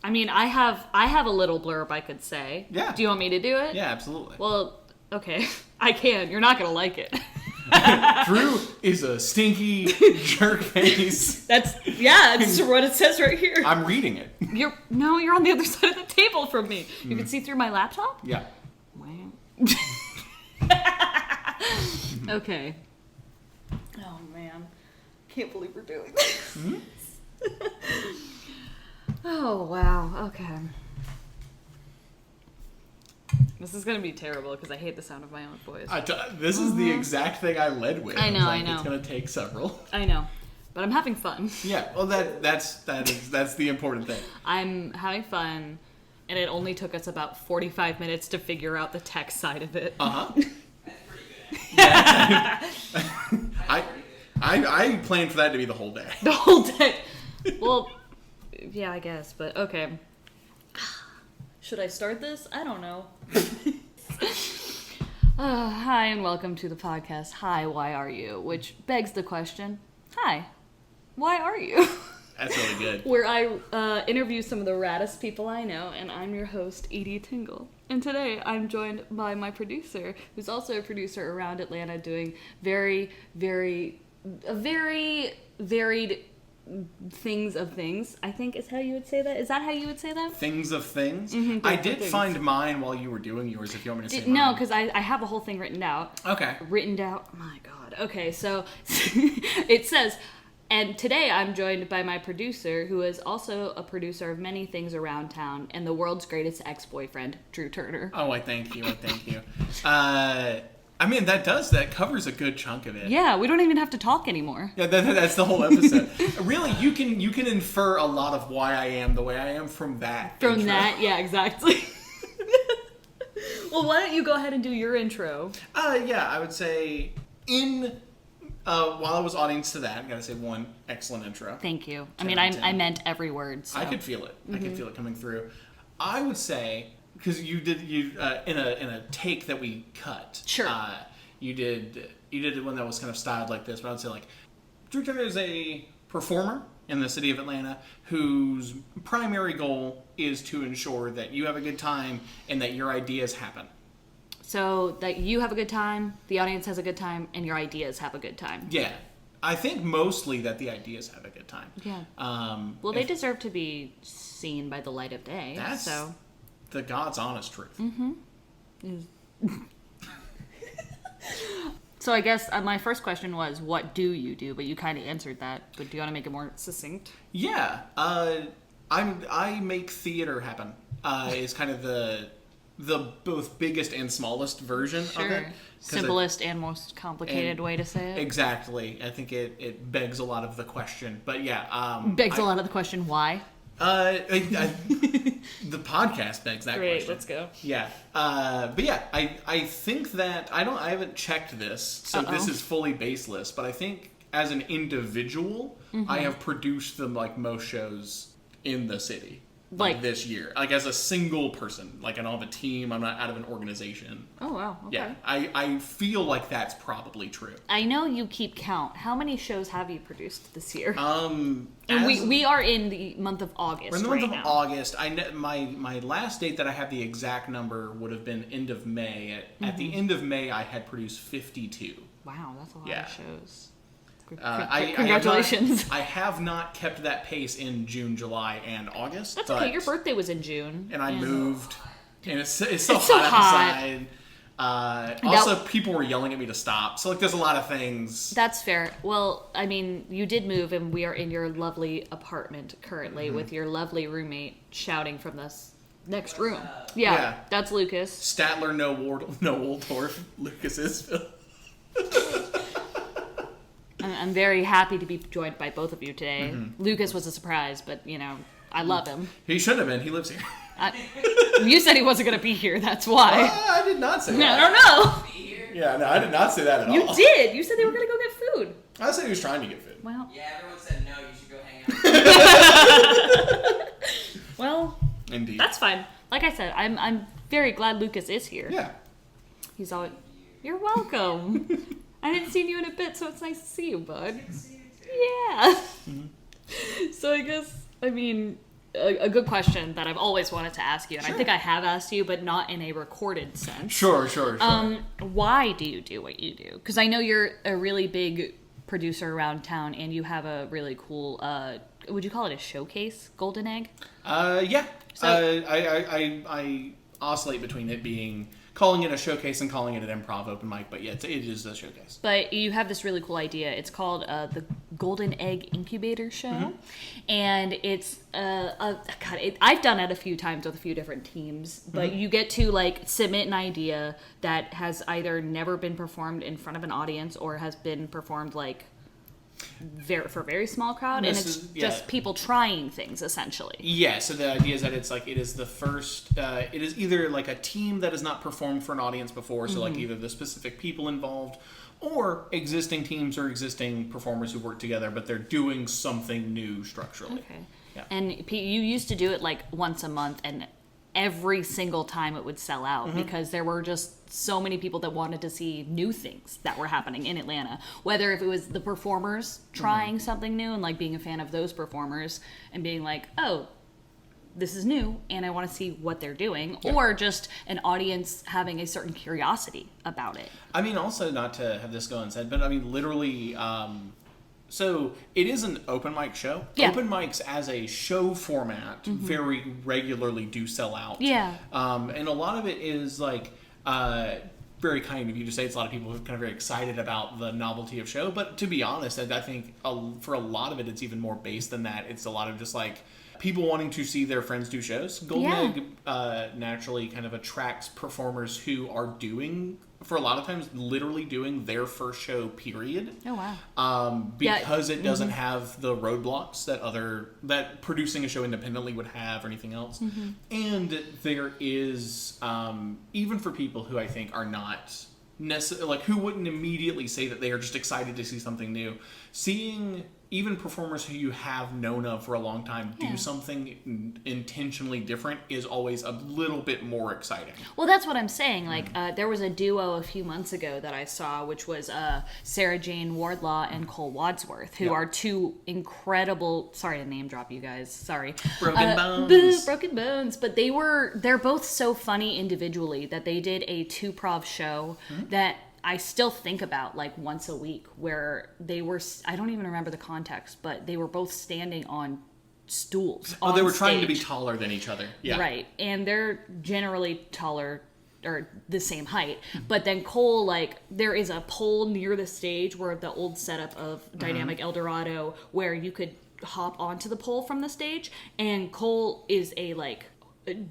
I mean, I have a little blurb I could say. Yeah. Do you want me to do it? Yeah, absolutely. Well, okay. I can. You're not going to like it. Drew is a stinky jerk face. That's what it says right here. I'm reading it. You're on the other side of the table from me. You can see through my laptop? Yeah. Wow. Okay. Oh, man. Can't believe we're doing this. Oh, wow. Okay. This is going to be terrible because I hate the sound of my own voice. This is the exact thing I led with. I know. It's going to take several. I know. But I'm having fun. Yeah, well, that's the important thing. I'm having fun, and it only took us about 45 minutes to figure out the tech side of it. Uh-huh. That's pretty good. Yeah. I planned for that to be the whole day. The whole day. Well, yeah, I guess, but okay. Should I start this? I don't know. Hi, and welcome to the podcast, Hi, Why Are You? Which begs the question, hi, why are you? That's really good. Where I interview some of the raddest people I know, and I'm your host, Edi Tingle. And today I'm joined by my producer, who's also a producer around Atlanta, doing very, very, very varied things of things, I think is how you would say that. Is that how you would say that? Things of things? Mm-hmm, I did find mine while you were doing yours, if you want me to say mine. No, because I have a whole thing written out. Okay. Written down. Oh my God. Okay, so it says, and today I'm joined by my producer, who is also a producer of many things around town, and the world's greatest ex-boyfriend, Drew Turner. Oh, I thank you. I mean, that covers a good chunk of it. Yeah, we don't even have to talk anymore. Yeah, that's the whole episode. Really, you can infer a lot of why I am the way I am from that. From intro. that, yeah, exactly. Well, why don't you go ahead and do your intro? Yeah, I would say while I was audience to that, I gotta say one excellent intro. Thank you. I 10 mean, out of 10. I meant every word. So. I could feel it. Mm-hmm. I could feel it coming through. I would say, because you did in a take that we cut. Sure. You did one that was kind of styled like this, but I would say like Drew Turner is a performer in the city of Atlanta whose primary goal is to ensure that you have a good time and that your ideas happen. So that you have a good time, the audience has a good time, and your ideas have a good time. Yeah. I think mostly that the ideas have a good time. Yeah. Well, they deserve to be seen by the light of day. That's so. The God's honest truth. Mm-hmm. So I guess my first question was, what do you do? But you kind of answered that. But do you want to make it more succinct? Yeah. I make theater happen. Is kind of the both biggest and smallest version of it. Simplest and most complicated way to say it. Exactly. I think it begs a lot of the question. But yeah. Begs a lot of the question, why? The podcast begs that Great, question. let's go. Yeah. But yeah, I think that I haven't checked this, so this is fully baseless, but I think as an individual, I have produced the most shows in the city. Like this year. Like as a single person. Like I don't have a team, I'm not out of an organization. Oh wow. Okay. Yeah. I feel like that's probably true. I know you keep count. How many shows have you produced this year? And we are in the month of August. We're in the right month now. of August. My last date that I have the exact number would have been end of May. At the end of May, I had produced 52. Wow, that's a lot of shows. Congratulations. I have not kept that pace in June, July, and August. That's okay. Your birthday was in June. And I moved. And it's so hot outside. Also, people were yelling at me to stop. So, there's a lot of things. That's fair. Well, I mean, you did move, and we are in your lovely apartment currently with your lovely roommate shouting from this next room. Yeah, that's Lucas. Statler, no Waldorf. Lucas is. I'm very happy to be joined by both of you today. Mm-hmm. Lucas was a surprise, but, I love him. He should have been. He lives here. You said he wasn't going to be here. That's why. I did not say that. I don't know. Yeah, no, I did not say that at all. You did. You said they were going to go get food. I said he was trying to get food. Well. Yeah, everyone said no. You should go hang out. Well. Indeed. That's fine. Like I said, I'm very glad Lucas is here. Yeah. He's always. You're welcome. I hadn't seen you in a bit, so it's nice to see you, bud. Good to see you too. Yeah. Mm-hmm. So I guess, a good question that I've always wanted to ask you, and Sure. I think I have asked you, but not in a recorded sense. Sure. Why do you do what you do? Because I know you're a really big producer around town, and you have a really cool, would you call it a showcase, Golden Egg? Yeah. So- I oscillate between it being calling it a showcase and calling it an improv open mic, but yeah, it is a showcase. But you have this really cool idea. It's called the Golden Egg Incubator Show, Mm-hmm. and it's I've done it a few times with a few different teams. But you get to like submit an idea that has either never been performed in front of an audience or has been performed like for a very small crowd, and it's just people trying things essentially. Yeah, so the idea is that it is the first, it is either like a team that has not performed for an audience before, so like either the specific people involved, or existing teams or existing performers who work together, but they're doing something new structurally. Okay. Yeah. And you used to do it like once a month, and every single time it would sell out because there were just so many people that wanted to see new things that were happening in Atlanta. Whether if it was the performers trying something new and like being a fan of those performers and being like, oh, this is new and I want to see what they're doing, or just an audience having a certain curiosity about it. I mean, also not to have this go unsaid, but I mean, literally, so it is an open mic show. Yeah. Open mics as a show format very regularly do sell out. Yeah. And a lot of it is like very kind of you to say. It's a lot of people who are kind of very excited about the novelty of show. But to be honest, I think for a lot of it, it's even more based than that. It's a lot of just like people wanting to see their friends do shows. Golden Egg naturally kind of attracts performers who are doing, for a lot of times, literally doing their first show, period. Oh, wow. Because it doesn't have the roadblocks that producing a show independently would have or anything else. And there is, even for people who I think are not necessarily, like, who wouldn't immediately say that they are just excited to see something new, seeing even performers who you have known of for a long time do something intentionally different is always a little bit more exciting. Well, that's what I'm saying. Like, there was a duo a few months ago that I saw, which was Sarah Jane Wardlaw and Cole Wadsworth, who are two incredible, sorry to name drop you guys, sorry. Broken Bones. Boo, Broken Bones. But they're both so funny individually that they did a 2-prov show that I still think about like once a week, where they were, I don't even remember the context, but they were both standing on stools. Oh, they were trying to be stage. taller than each other. Yeah. Right. And they're generally taller or the same height. But then Cole, like, there is a pole near the stage where the old setup of Dynamic Eldorado where you could hop onto the pole from the stage. And Cole is a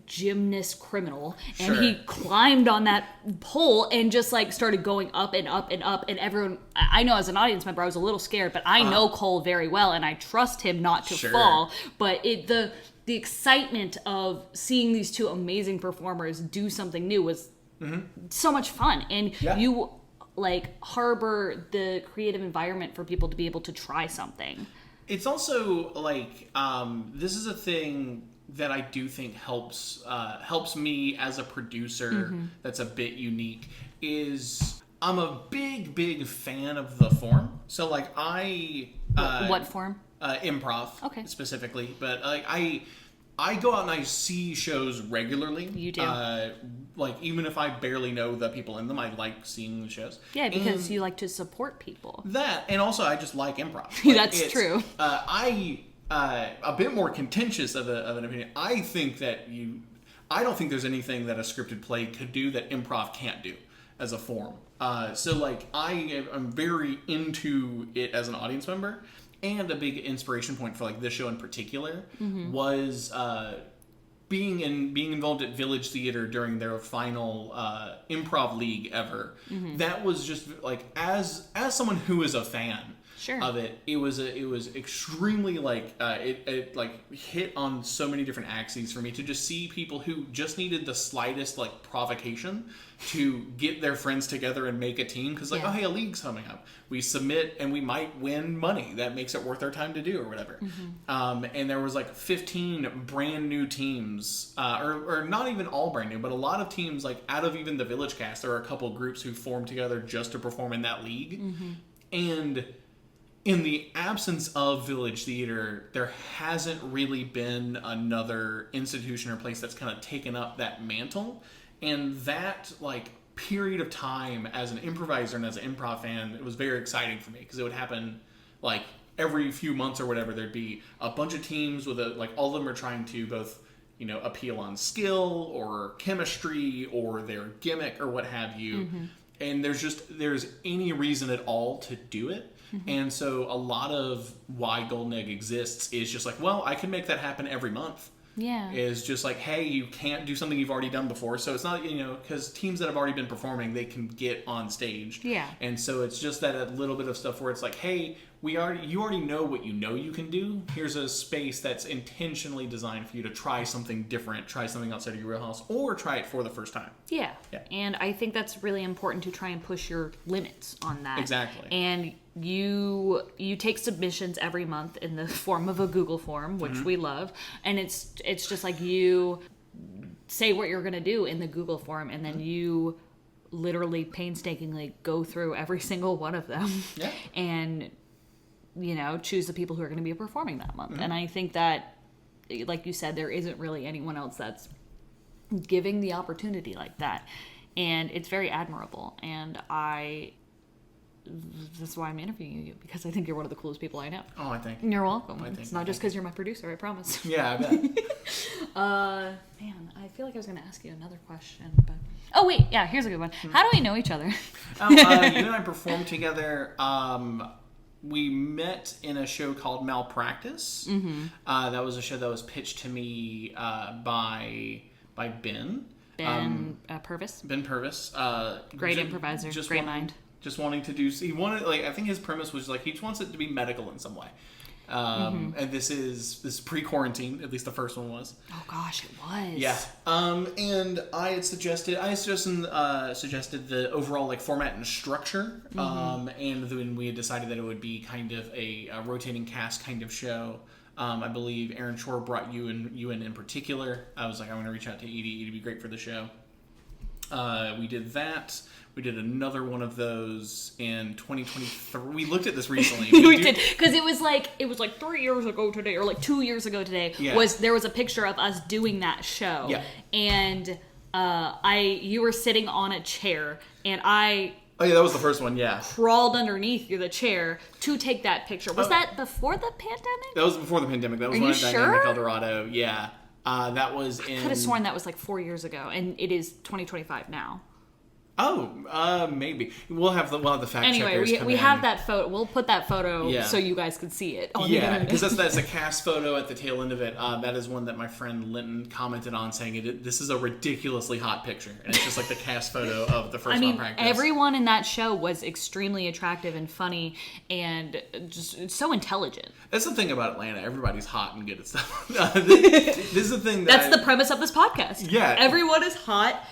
gymnast criminal, and he climbed on that pole and just like started going up and up and up, and everyone, I know as an audience member I was a little scared, but I know Cole very well and I trust him not to fall. But the excitement of seeing these two amazing performers do something new was so much fun, and you like harbor the creative environment for people to be able to try something. It's also like this is a thing that I do think helps me as a producer that's a bit unique, is I'm a big fan of the form. So like What form? Improv, Okay. specifically, but like I go out and I see shows regularly. You do. Like even if I barely know the people in them, I like seeing the shows. Yeah, because you like to support people. That, and also I just like improv. That's true. A bit more contentious of an opinion. I don't think there's anything that a scripted play could do that improv can't do as a form. So like I'm very into it as an audience member, and a big inspiration point for like this show in particular was being involved at Village Theater during their final improv league ever. That was just like as someone who is a fan of it, it was extremely like it like hit on so many different axes for me to just see people who just needed the slightest like provocation to get their friends together and make a team, because like, oh hey, a league's coming up, we submit and we might win money that makes it worth our time to do or whatever. And there was like 15 brand new teams, or not even all brand new, but a lot of teams, like out of even the Village cast, there are a couple groups who formed together just to perform in that league. And in the absence of Village Theater, there hasn't really been another institution or place that's kind of taken up that mantle. And that, like, period of time as an improviser and as an improv fan, it was very exciting for me because it would happen, like, every few months or whatever. There'd be a bunch of teams with all of them are trying to both, you know, appeal on skill or chemistry or their gimmick or what have you. Mm-hmm. And there's any reason at all to do it. Mm-hmm. And so a lot of why Golden Egg exists is just like, well, I can make that happen every month. Yeah. Is just like, hey, you can't do something you've already done before. So it's not, you know, because teams that have already been performing, they can get on stage. Yeah. And so it's just that a little bit of stuff where it's like, hey, you already know what you know you can do. Here's a space that's intentionally designed for you to try something different, try something outside of your wheelhouse, or try it for the first time. Yeah. And I think that's really important to try and push your limits on that. Exactly. And you take submissions every month in the form of a Google form, which we love, and it's just like you say what you're going to do in the Google form, and then you literally painstakingly go through every single one of them. Yeah. And, you know, choose the people who are going to be performing that month. And I think that, like you said, there isn't really anyone else that's giving the opportunity like that. And it's very admirable. And that's why I'm interviewing you, because I think you're one of the coolest people I know. Oh, I think. You're welcome. It's not just because you're my producer, I promise. Yeah, I bet. Man, I feel like I was going to ask you another question, but... Oh, wait, yeah, here's a good one. How do we know each other? You and I performed together. We met in a show called Malpractice. Mm-hmm. That was a show that was pitched to me by Ben. Purvis. Ben Purvis. Great improviser, great mind. Just wanting to do... He wanted, like, I think his premise was, like, he just wants it to be medical in some way. And this is pre-quarantine, at least the first one was. Oh gosh, it was. Yeah. And I had suggested the overall, like, format and structure. And then we had decided that it would be kind of a rotating cast kind of show. I believe Aaron Shore brought you in particular. I was like, I'm going to reach out to Edie. It'd be great for the show. We did that. We did another one of those in 2023. We looked at this recently. We did, because it was like 3 years ago today, or like 2 years ago today. Yeah. There was a picture of us doing that show. Yeah. And you were sitting on a chair, and Oh yeah, that was the first one. Yeah. Crawled underneath the chair to take that picture. Was that before the pandemic? That was before the pandemic. That was one at Dynamic Eldorado. Yeah. That was in... I could have sworn that was like 4 years ago, and it is 2025 now. Oh, maybe we'll have the fact anyway, checkers. we have that photo. We'll put that photo so you guys can see it. Because that's a cast photo at the tail end of it. That is one that my friend Linton commented on, saying this is a ridiculously hot picture, and it's just like the cast photo of the first Malpractice. Everyone in that show was extremely attractive and funny, and just so intelligent. That's the thing about Atlanta. Everybody's hot and good at stuff. This is the thing that's the premise of this podcast. Yeah, everyone is hot,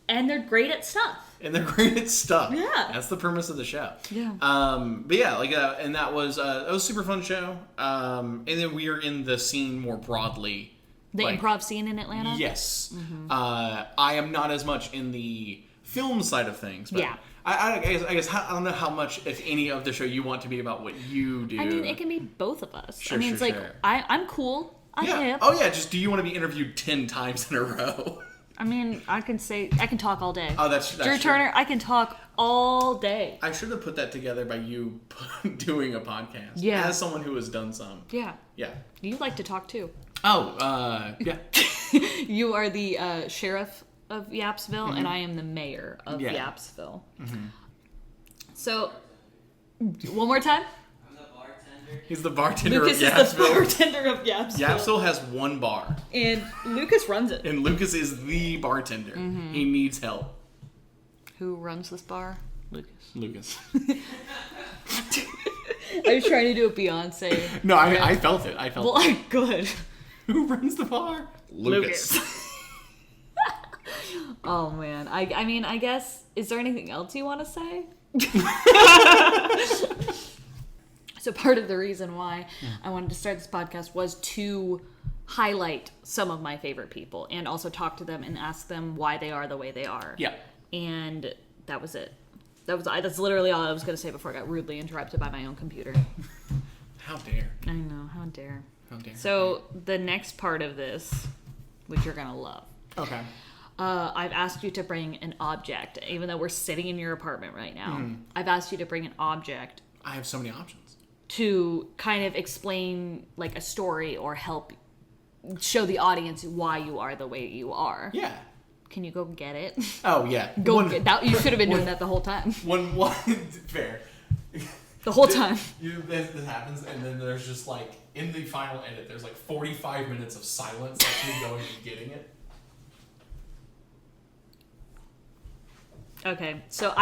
and they're great at stuff. And they're great at stuff. Yeah, that's the premise of the show. Yeah. But yeah, and that was a super fun show. And then we are in the scene more broadly. The improv scene in Atlanta. Yes. Mm-hmm. I am not as much in the film side of things. But yeah. I guess I don't know how much, if any, of the show you want to be about what you do. I mean, it can be both of us. Sure, it's like I'm cool. I'm hip. Oh yeah. Just do you want to be interviewed 10 times in a row? I mean, I can talk all day. Oh, that's Drew Turner, I can talk all day. I should have put that together by you doing a podcast. Yeah. As someone who has done some. Yeah. Yeah. You like to talk too. Oh, yeah. You are the sheriff of Yapsville, and I am the mayor of Yapsville. Mm-hmm. So, one more time? He's the bartender Lucas of Yapsville. Lucas is the bartender of Yapsville. Yapsville has one bar. And Lucas runs it. And Lucas is the bartender. Mm-hmm. He needs help. Who runs this bar? Lucas. I was trying to do a Beyonce. No, I felt it. Well, good. Who runs the bar? Lucas. Oh, man. I mean, I guess, is there anything else you want to say? So part of the reason why I wanted to start this podcast was to highlight some of my favorite people and also talk to them and ask them why they are the way they are. Yeah. And that was it. That's literally all I was going to say before I got rudely interrupted by my own computer. How dare. I know, how dare. How dare. So the next part of this, which you're gonna love. Okay. I've asked you to bring an object, even though we're sitting in your apartment right now. I've asked you to bring an object I have so many options. to kind of explain like a story or help show the audience why you are the way you are. Yeah. Can you go get it? Oh, yeah. Get that. You should have been doing that the whole time. One, fair. The whole time. This happens, and then there's just like, in the final edit, there's like 45 minutes of silence, actually going and getting it. Okay, so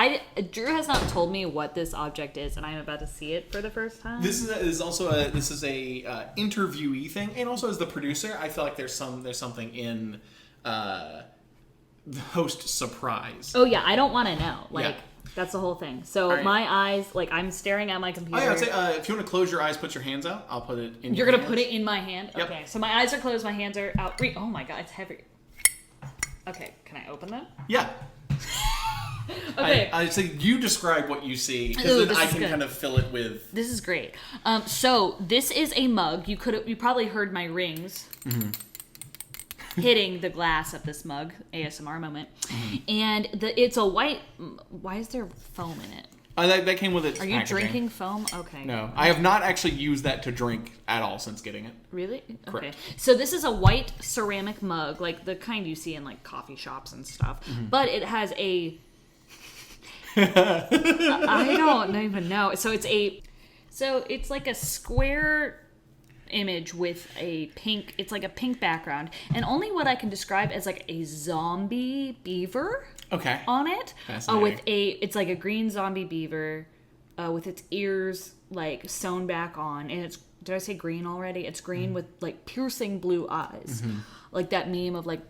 Drew has not told me what this object is, and I'm about to see it for the first time. This is also a interviewee thing, and also as the producer, I feel like there's something in the host surprise. Oh yeah, I don't want to know. Like Yeah. that's the whole thing. So Right. my eyes, like I'm staring at my computer. Oh yeah, I'd say if you want to close your eyes, put your hands out. I'll put it in. You're your gonna hands. put it in my hand. Yep. Okay, so my eyes are closed, my hands are out. Oh my god, it's heavy. Okay, can I open that? Yeah. Okay. I say you describe what you see, Ooh, because then this I is can good. kind of fill it with. This is great. So this is a mug. You probably heard my rings hitting the glass of this mug. ASMR moment. And it's a white. Why is there foam in it? That came with its Are you packaging. drinking foam? Okay. No, I have not actually used that to drink at all since getting it. Really? Okay. Correct. So this is a white ceramic mug, like the kind you see in like coffee shops and stuff. But it has a I don't even know. So it's like a square image with a pink, it's like a pink background, and only what I can describe as like a zombie beaver Okay. on it. Fascinating. It's like a green zombie beaver with its ears like sewn back on, and it's, did I say green already? It's green with like piercing blue eyes. Like that meme of like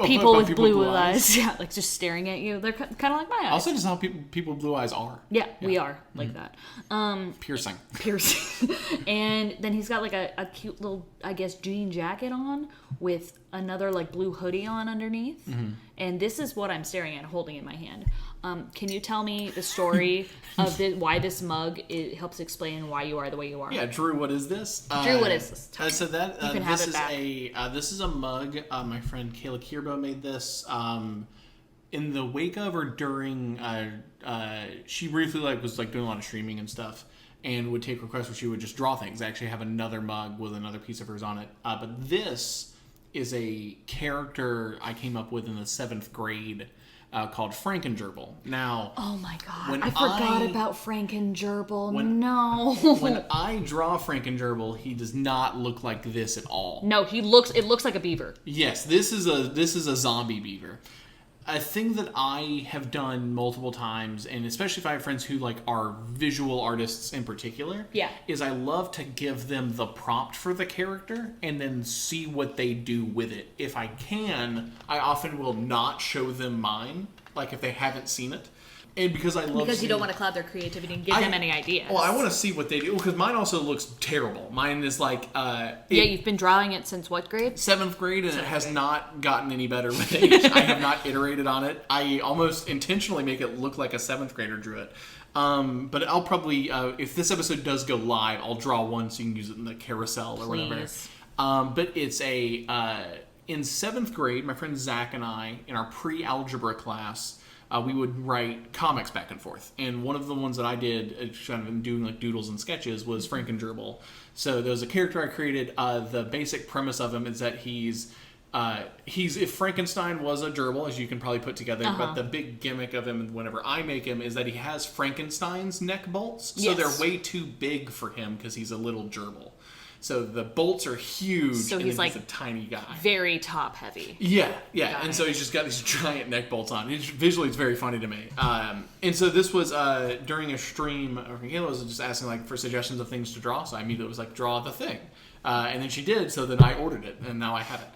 people with blue eyes. Yeah, like just staring at you. They're kind of like my eyes. Also, just how people with blue eyes are. Yeah, we are like that. Piercing. Piercing. And then he's got like a cute little, I guess, jean jacket on with another like blue hoodie on underneath. And this is what I'm staring at, holding in my hand. Can you tell me the story of why this mug helps explain why you are the way you are? Yeah, Drew, what is this? Drew, what is this? So that You can have this it is back. this is a mug. My friend Kayla Kirbo made this in the wake of or during. She briefly was doing a lot of streaming and stuff, and would take requests where she would just draw things. I actually have another mug with another piece of hers on it. But this is a character I came up with in the 7th grade. Called Frankengerbil. Now, Oh my god, when I forgot I- about Frankengerbil. when- No. when I draw Frankengerbil, he does not look like this at all. No, it looks like a beaver. Yes, this is a zombie beaver. A thing that I have done multiple times, and especially if I have friends who are visual artists in particular, Yeah. is I love to give them the prompt for the character and then see what they do with it. If I can, I often will not show them mine, if they haven't seen it. And because I love Because you don't seeing- want to cloud their creativity and give them any ideas. Well, I want to see what they do, because mine also looks terrible. Mine is Yeah, you've been drawing it since what grade? 7th grade, and it has not gotten any better with age. I have not iterated on it. I almost intentionally make it look like a 7th grader drew it. But I'll probably, if this episode does go live, I'll draw one so you can use it in the carousel or whatever. Please. But it's in 7th grade, my friend Zach and I, in our pre-algebra class, we would write comics back and forth. And one of the ones that I did, kind of doing doodles and sketches, was Frankengerbil. So there was a character I created. The basic premise of him is that he's if Frankenstein was a gerbil, as you can probably put together, but the big gimmick of him whenever I make him is that he has Frankenstein's neck bolts. So Yes. they're way too big for him because he's a little gerbil. So the bolts are huge, So and he's then he's a tiny guy. Very top heavy. Yeah, Got and it. so he's just got these giant neck bolts on. Visually, it's very funny to me. And so this was during a stream. Kayla was just asking for suggestions of things to draw. So I immediately was draw the thing, and then she did. So then I ordered it, and now I have it.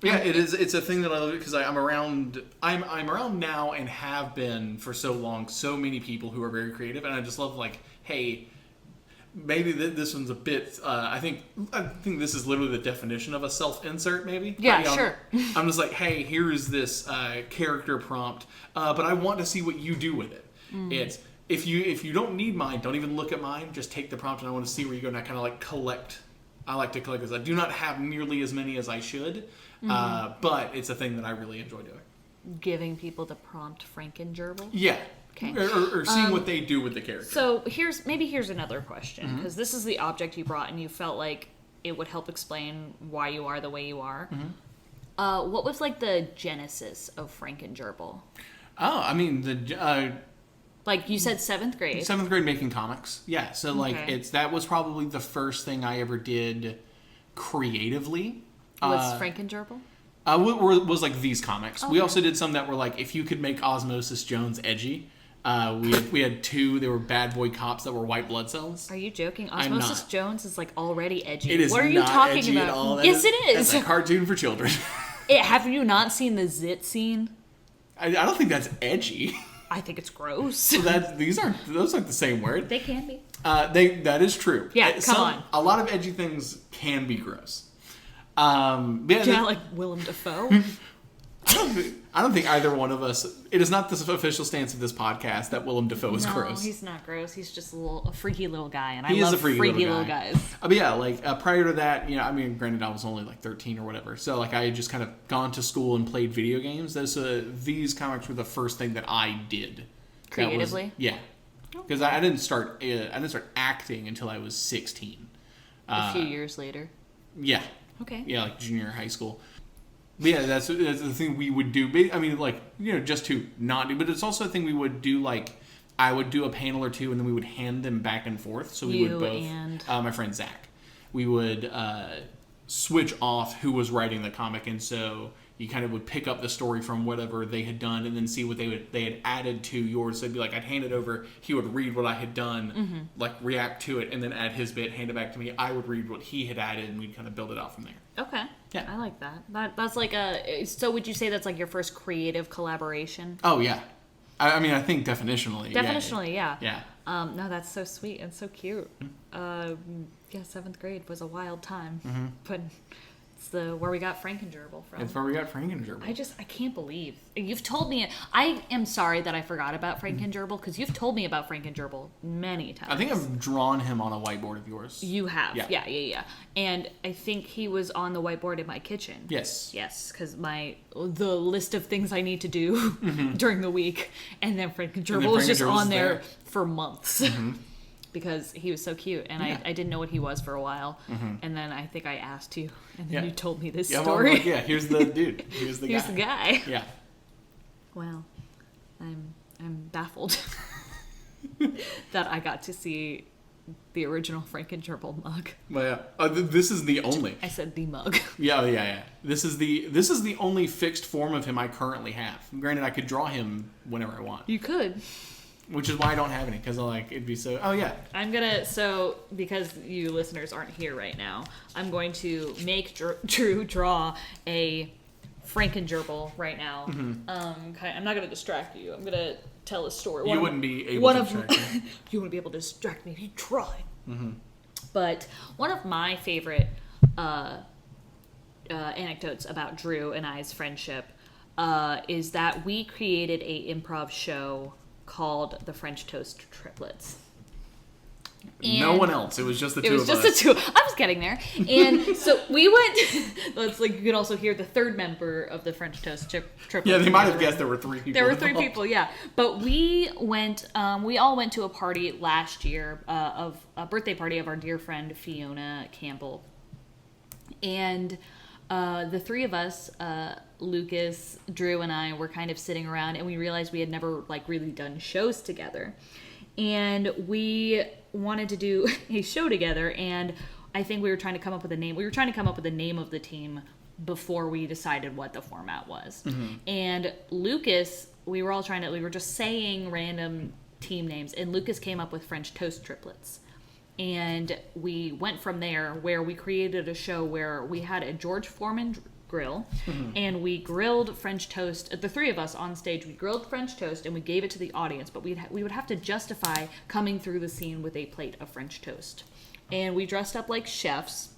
Yeah, it is. It's a thing that I love because I'm around. I'm around now and have been for so long. So many people who are very creative, and I just love hey. Maybe this one's a bit. I think this is literally the definition of a self-insert. Maybe. Yeah, sure. I'm just hey, here is this character prompt, but I want to see what you do with it. It's if you don't need mine, don't even look at mine. Just take the prompt, and I want to see where you go. And I kind of like collect. I like to collect because I do not have nearly as many as I should, but it's a thing that I really enjoy doing. Giving people the prompt Frankengerbil? Yeah. Okay. Or seeing what they do with the character. So here's another question, because this is the object you brought and you felt like it would help explain why you are the way you are. What was like the genesis of Frankengerbil? Oh, I mean Like you said, 7th grade. 7th grade making comics. Yeah. So like that was probably the first thing I ever did creatively. Was Frankengerbil? Was like these comics. Okay. We also did some that were like, if you could make Osmosis Jones edgy. We had 2. They were bad boy cops that were white blood cells. Are you joking? I'm Osmosis not. Jones is like already edgy. It is what are you not talking edgy about? at all. Yes, it is. That's a cartoon for children. Have you not seen the zit scene? I don't think that's edgy. I think it's gross. So those aren't the same word. They can be. That is true. Yeah, come on. A lot of edgy things can be gross. Like Willem Dafoe. I don't think either one of us. It is not the official stance of this podcast that Willem Dafoe is gross. No, he's not gross. He's just a freaky little guy, and He I is love a freaky little guys. But yeah, like prior to that, I mean, granted, I was only like 13 or whatever, so like I had just kind of gone to school and played video games. These comics were the first thing that I did Creatively. Yeah, because I didn't start acting until I was 16. A few years later. Yeah. Okay. Yeah, like junior high school. But yeah, that's the thing we would do. I mean, like, just to not do, but it's also a thing we would do. Like, I would do a panel or two, and then we would hand them back and forth. So we would both. And my friend Zach, we would switch off who was writing the comic, and so you kind of would pick up the story from whatever they had done, and then see what they had added to yours. So it'd be like I'd hand it over, he would read what I had done, like react to it, and then add his bit, hand it back to me. I would read what he had added, and we'd kind of build it out from there. Okay. Yeah. I like that. That's like so would you say that's like your first creative collaboration? Oh, yeah. I mean, I think definitionally. Definitionally, yeah. Yeah. No, that's so sweet and so cute. Yeah, 7th grade was a wild time. But it's where we got Frankengerbil from. It's where we got Frankengerbil. I can't believe. You've told me. I am sorry that I forgot about Frankengerbil, because you've told me about Frankengerbil many times. I think I've drawn him on a whiteboard of yours. You have. Yeah. Yeah. And I think he was on the whiteboard in my kitchen. Yes. Yes, because the list of things I need to do during the week, and then Frankengerbil was just on there for months. Because he was so cute, and I didn't know what he was for a while, and then I think I asked you, and then you told me this story. Well, like, here's the dude. Here's the guy. Here's the guy. Yeah. Wow, I'm baffled that I got to see the original Frankengerbil mug. Well, yeah. This is the only. I said the mug. Yeah. This is the only fixed form of him I currently have. Granted, I could draw him whenever I want. You could. Which is why I don't have any, because it'd be so. Oh yeah. So because you listeners aren't here right now, I'm going to make Drew draw a Frankengerbil right now. I'm not going to distract you. I'm going to tell a story. You wouldn't be able to distract me. You wouldn't be able to distract me if you tried. But one of my favorite anecdotes about Drew and I's friendship is that we created a improv show called the French Toast Triplets. And no one else. It was just the two of us. It was just the two. I was getting there. And so we went... It's like you can also hear the third member of the French Toast Triplets. Yeah, they might have guessed there were 3 people. There were 3 people, yeah. But we all went to a party last year, of a birthday party of our dear friend Fiona Campbell. And the 3 of us, Lucas, Drew, and I, were kind of sitting around, and we realized we had never really done shows together. And we wanted to do a show together, and I think we were trying to come up with a name. We were trying to come up with the name of the team before we decided what the format was. And Lucas, we were just saying random team names, and Lucas came up with French Toast Triplets. And we went from there, where we created a show where we had a George Foreman grill, and we grilled French toast. The 3 of us on stage, we grilled French toast, and we gave it to the audience, but we would have to justify coming through the scene with a plate of French toast. And we dressed up like chefs,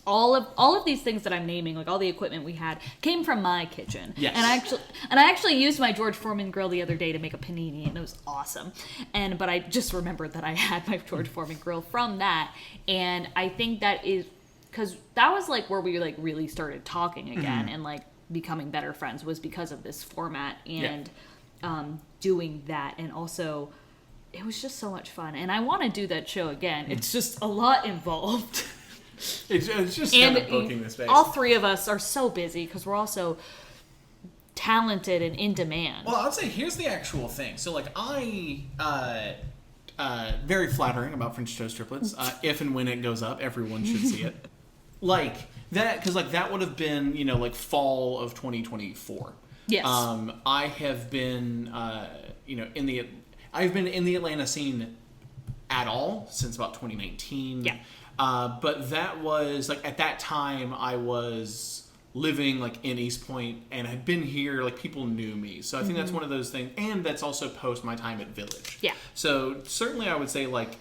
all of these things that I'm naming, like all the equipment we had, came from my kitchen. Yes. And I actually used my George Foreman grill the other day to make a panini, and it was awesome. But I just remembered that I had my George Foreman grill from that, and I think that is because that was like where we like really started talking again and like becoming better friends, was because of this format and doing that. And also it was just so much fun, and I want to do that show again. It's just a lot involved. It's just And kind of booking the space. all three of us are so busy because we're also talented and in demand. Well, I'd say here's the actual thing. So, like, very flattering about French toast triplets. If and when it goes up, everyone should see it. Like that, because like that would have been, you know, like fall of 2024. Yes. I have been, you know, I've been in the Atlanta scene at all since about 2019. Yeah. But that was like at that time I was living like in East Point and had been here, like people knew me. So I think that's one of those things, and that's also post my time at Village. Yeah. So certainly I would say like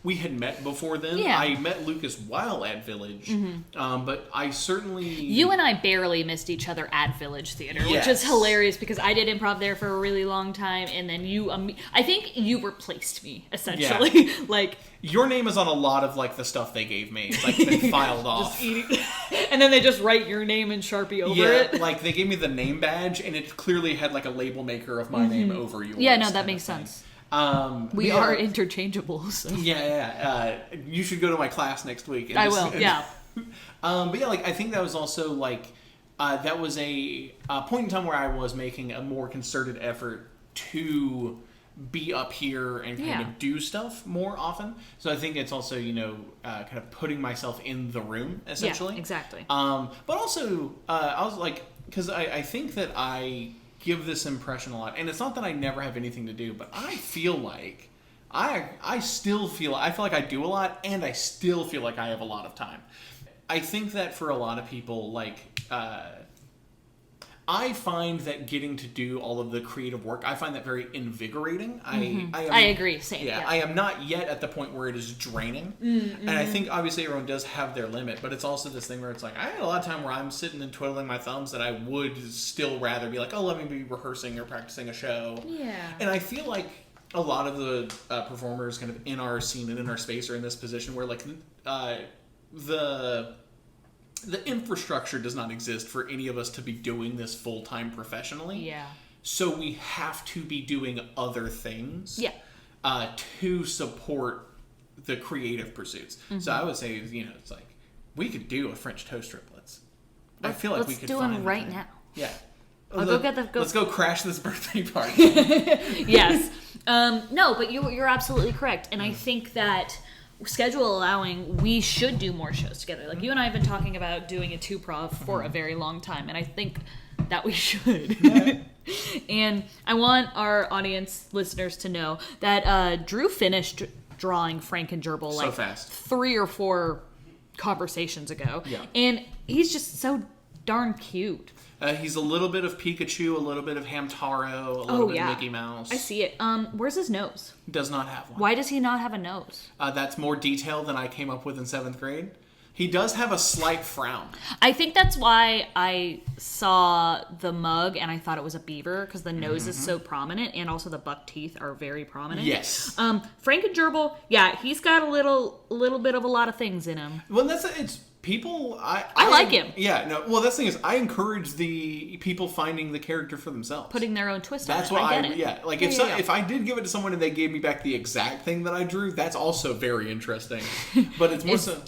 we had met before then. Yeah. I met Lucas while at Village, but I certainly... You and I barely missed each other at Village Theater, Yes. which is hilarious because I did improv there for a really long time, and then I think you replaced me, essentially. Yeah. Like... Your name is on a lot of like the stuff they gave me. It's like been filed off. And then they just write your name in Sharpie over it. Like they gave me the name badge and it clearly had like a label maker of my name over yours. Yeah, no, that makes sense. We yeah, are interchangeable. So. Yeah. You should go to my class next week. And I will, yeah. But yeah, like I think that was also like that was a point in time where I was making a more concerted effort to be up here and kind of do stuff more often. So I think it's also, you know, kind of putting myself in the room, essentially. Yeah, exactly. But also, I was like, because I think that I give this impression a lot, and it's not that I never have anything to do, but I feel like I feel like I do a lot, and I still feel like I have a lot of time. I think that for a lot of people, like, I find that getting to do all of the creative work, I find that very invigorating. I agree. Same. Yeah, I am not yet at the point where it is draining. And I think obviously everyone does have their limit, but it's also this thing where it's like, I had a lot of time where I'm sitting and twiddling my thumbs that I would still rather be like, oh, let me be rehearsing or practicing a show. Yeah. And I feel like a lot of the performers kind of in our scene and in our space are in this position where like the infrastructure does not exist for any of us to be doing this full-time professionally. Yeah. So we have to be doing other things to support the creative pursuits. So I would say, you know, it's like, we could do a French toast triplets. I feel like we could do find them right now. Yeah. Let's go crash this birthday party. Yes. No, but you're absolutely correct. And I think that schedule allowing, we should do more shows together. Like you and I have been talking about doing a 2-prov for a very long time, and I think that we should. And I want our audience listeners to know that Drew finished drawing Frank and Gerbil like fast. 3 or 4 conversations ago. Yeah. And he's just so darn cute. He's a little bit of Pikachu, a little bit of Hamtaro, a little bit of Mickey Mouse. I see it. Where's his nose? Does not have one. Why does he not have a nose? That's more detail than I came up with in 7th grade. He does have a slight frown. I think that's why I saw the mug and I thought it was a beaver, because the nose is so prominent, and also the buck teeth are very prominent. Yes. Frank and Gerbil, he's got a little bit of a lot of things in him. Well, it's people. I like him. Yeah. No. Well, that's the thing is, I encourage the people finding the character for themselves, Putting their own twist on it. That's what I get it. Yeah. Like if I did give it to someone and they gave me back the exact thing that I drew, that's also very interesting. But it's more so.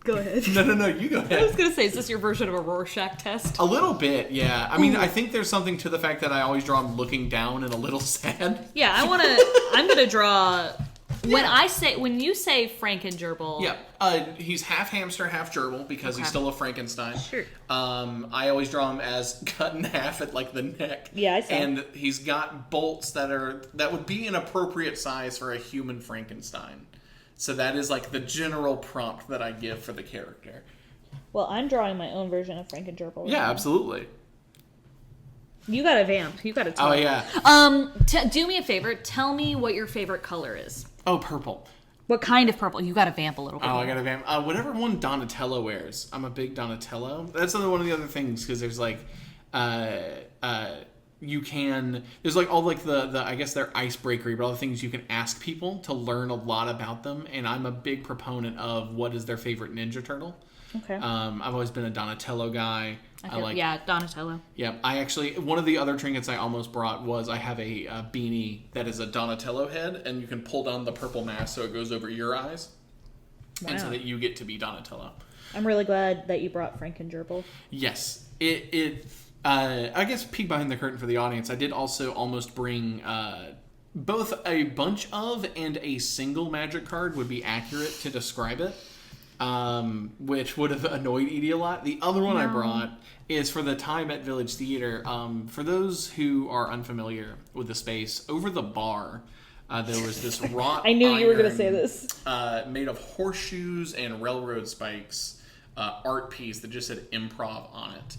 Go ahead. No, you go ahead. I was going to say, is this your version of a Rorschach test? A little bit, yeah. I mean, I think there's something to the fact that I always draw him looking down and a little sad. Yeah, I'm going to draw... When you say Frank and Gerbil... Yeah, he's half hamster, half gerbil, because he's still a Frankenstein. Sure. I always draw him as cut in half at, like, the neck. Yeah, I see. And he's got bolts that would be an appropriate size for a human Frankenstein. So that is, like, the general prompt that I give for the character. Well, I'm drawing my own version of Frank and Gerbil. Right Yeah, absolutely. You got a vamp. You got a tell. Oh, yeah. Do me a favor. Tell me what your favorite color is. Oh, purple. What kind of purple? You got to vamp a little bit. Oh, more. I got to vamp. Whatever one Donatello wears. I'm a big Donatello. That's one of the other things, because there's like, you can, there's like all like the I guess they're icebreakery, but all the things you can ask people to learn a lot about them. And I'm a big proponent of what is their favorite Ninja Turtle. Okay. I've always been a Donatello guy. Yeah, Donatello. Yeah, I actually, one of the other trinkets I almost brought was I have a beanie that is a Donatello head, and you can pull down the purple mask so it goes over your eyes. Wow. And so that you get to be Donatello. I'm really glad that you brought Frankengerbil. Yes. I guess peek behind the curtain for the audience. I did also almost bring both a bunch of and a single magic card would be accurate to describe it, which would have annoyed Edie a lot. The other one I brought is for the time at Village Theater. For those who are unfamiliar with the space, over the bar, there was this wrought I knew you were going to iron, say this. made of horseshoes and railroad spikes art piece that just said improv on it.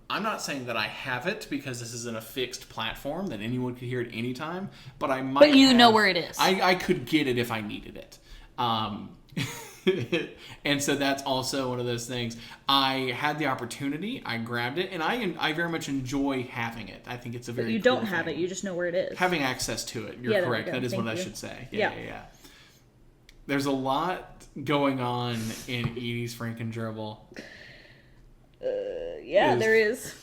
I'm not saying that I have it because this isn't a fixed platform that anyone could hear at any time, but I might. But you know where it is. I could get it if I needed it. And so that's also one of those things. I had the opportunity, I grabbed it, and I very much enjoy having it. I think it's a very. But you cool don't have thing. it. You just know where it is. Having access to it. You're Yeah, there correct. we go. That is Thank what I you. should say. Yeah. Yeah. There's a lot going on in Edie's Frankengerbil. Yeah, there is.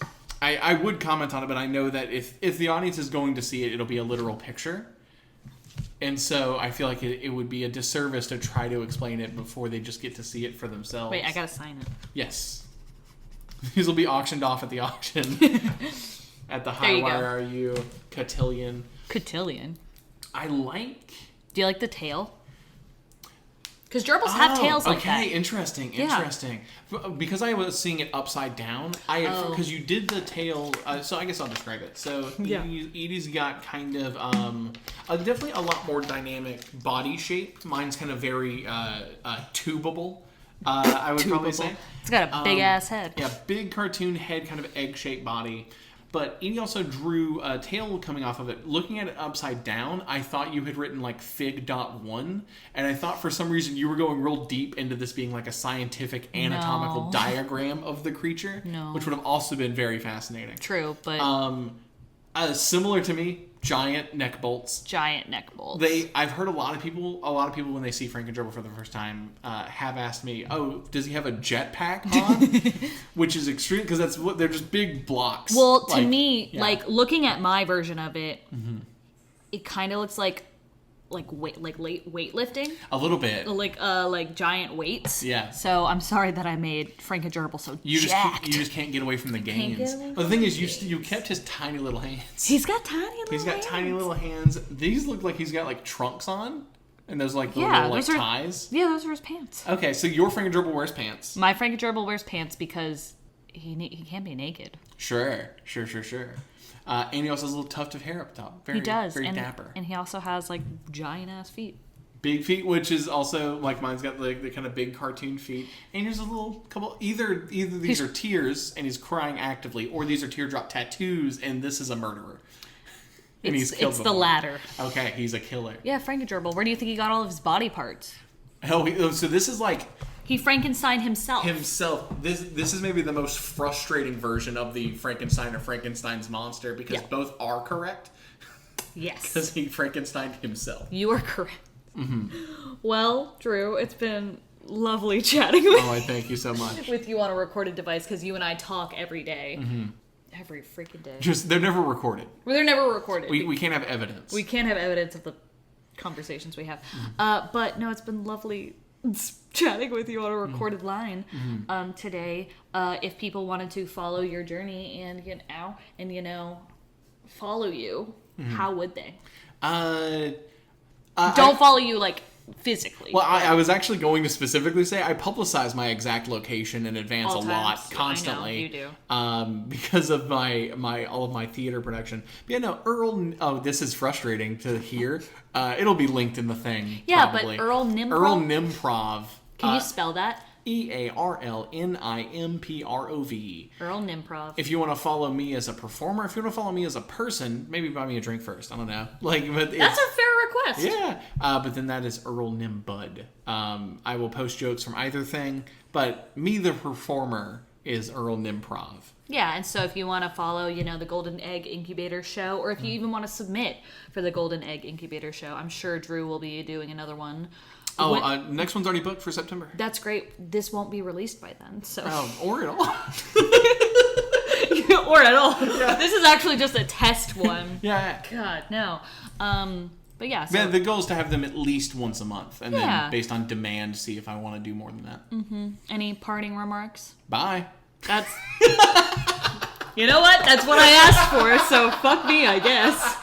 I would comment on it, but I know that if the audience is going to see it, it'll be a literal picture. And so I feel like it would be a disservice to try to explain it before they just get to see it for themselves. Wait, I gotta sign it. Yes. These will be auctioned off at the auction. At the There you High go. Wire Are You Cotillion. Cotillion. I like... Do you like the tail? Because gerbils have tails like that. Okay, interesting. Because I was seeing it upside down, because you did the tail. So I guess I'll describe it. So Yeah. Edie's got kind of definitely a lot more dynamic body shape. Mine's kind of very tubable. I would probably say It's got a big ass head. yeah, big cartoon head, kind of egg-shaped body. But Edie also drew a tail coming off of it. Looking at it upside down, I thought you had written like Fig.1. And I thought for some reason you were going real deep into this being like a scientific anatomical No. diagram of the creature. No. Which would have also been very fascinating. True, but Similar to me, giant neck bolts. giant neck bolts. I've heard a lot of people when they see Frankengerbil for the first time have asked me, "Oh, does he have a jetpack on?" Which is extreme because that's what they're just big blocks. Well, to me, yeah. like looking at my version of it, it kind of looks like weightlifting, a little bit. like giant weights. Yeah. So I'm sorry that I made Frankengerbil so You jacked. just can't get away from the Can't get gains. away But the from thing the is, you kept his tiny little hands. He's got tiny little. He's got hands. tiny little hands. These look like he's got like trunks on, and those like little like those are ties. Yeah, those are his pants. Okay, so your Frankengerbil wears pants. My Frankengerbil wears pants because he can't be naked. Sure. And he also has a little tuft of hair up top. Very, He does, very and dapper. and he also has like giant ass feet. Big feet, which is also like mine's got like the kind of big cartoon feet. And here's a little couple. Either these are tears and he's crying actively, or these are teardrop tattoos and this is a murderer. And he's killed It's the before. latter. Okay, he's a killer. Yeah, Frankengerbil. Where do you think he got all of his body parts? So this is like He Frankenstein himself. This is maybe the most frustrating version of the Frankenstein or Frankenstein's monster because Yeah. both are correct. Yes. Because he Frankensteined himself. You are correct. Well, Drew, it's been lovely chatting with, Oh, I thank you so much. with you on a recorded device because you and I talk every day. Every freaking day. Just they're never recorded. Well, they're never recorded. We can't have evidence. We can't have evidence of the conversations we have. But no, it's been lovely chatting with you on a recorded line today. If people wanted to follow your journey and follow you, how would they? Don't follow you like physically. Well, I was actually going to specifically say I publicize my exact location in advance All a lot, times. constantly. I know, you do. Because of my all of my theater production. But yeah, no, Earl. Oh, this is frustrating to hear. It'll be linked in the thing. Yeah, probably. but Earl Nimprov. Earl Nimprov. Can you spell that? EARLNIMPROV. Earl Nimprov. If you want to follow me as a performer, if you want to follow me as a person, maybe buy me a drink first. I don't know. But That's a fair request. Yeah. But then that is Earl Nimbud. I will post jokes from either thing, but me, the performer, is Earl Nimprov. Yeah, and so if you want to follow, the Golden Egg Incubator show, or if you even want to submit for the Golden Egg Incubator show, I'm sure Drew will be doing another one. Next one's already booked for September. That's great. This won't be released by then, so. Or at all. Or at all. Yeah. This is actually just a test one. Yeah. God, no. But yeah. So. Man, the goal is to have them at least once a month, and then based on demand, see if I want to do more than that. Mm-hmm. Any parting remarks? Bye. That's. You know what? That's what I asked for, so fuck me, I guess.